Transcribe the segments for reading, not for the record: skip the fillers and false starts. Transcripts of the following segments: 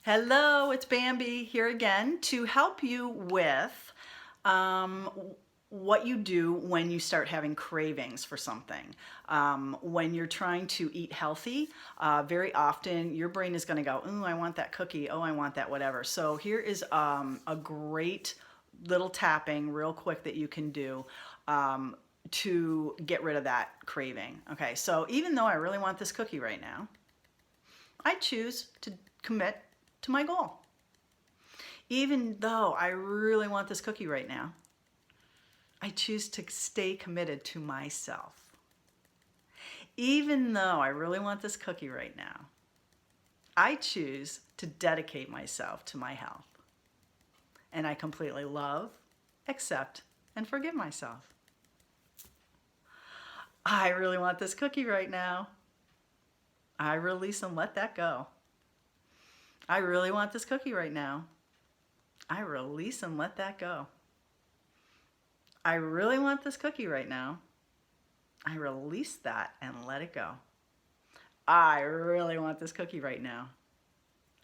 Hello, it's Bambi here again to help you with what you do when you start having cravings for something. When you're trying to eat healthy, very often your brain is going to go, "Ooh, I want that cookie. Oh, I want that whatever." So here is a great little tapping real quick that you can do to get rid of that craving. Okay, so even though I really want this cookie right now, I choose to commit to my goal. Even though I really want this cookie right now, I choose to stay committed to myself. Even though I really want this cookie right now, I choose to dedicate myself to my health. And I completely love, accept, and forgive myself. I really want this cookie right now. I release and let that go. I really want this cookie right now. I release and let that go. I really want this cookie right now. I release that and let it go. I really want this cookie right now.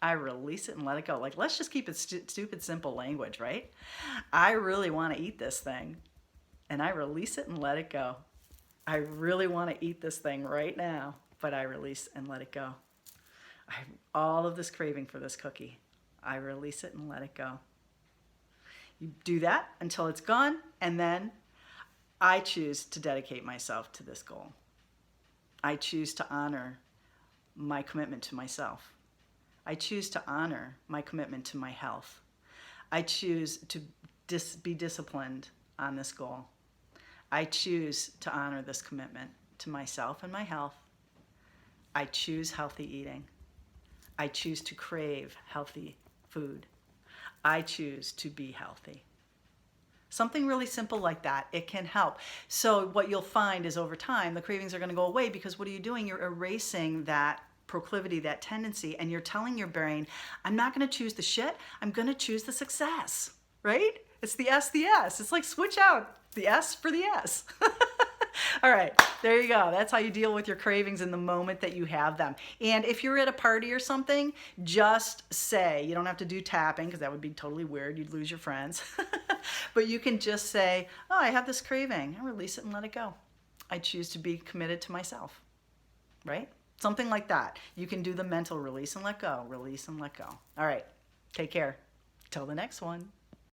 I release it and let it go. Like, let's just keep it stupid, simple language, right? I really want to eat this thing, and I release it and let it go. I really want to eat this thing right now, but I release and let it go. I have all of this craving for this cookie. I release it and let it go. You do that until it's gone, and then I choose to dedicate myself to this goal. I choose to honor my commitment to myself. I choose to honor my commitment to my health. I choose to be disciplined on this goal. I choose to honor this commitment to myself and my health. I choose healthy eating. I choose to crave healthy food. I choose to be healthy. Something really simple like that, it can help. So what you'll find is over time, the cravings are going to go away because what are you doing? You're erasing that proclivity, that tendency, and you're telling your brain, I'm not going to choose the shit, I'm going to choose the success, right? It's the S. It's like switch out the S for the S. All right, there you go. That's how you deal with your cravings in the moment that you have them. And if you're at a party or something, just say, you don't have to do tapping because that would be totally weird. You'd lose your friends. But you can just say, oh, I have this craving. I release it and let it go. I choose to be committed to myself, right? Something like that. You can do the mental release and let go, release and let go. All right, take care. Till the next one.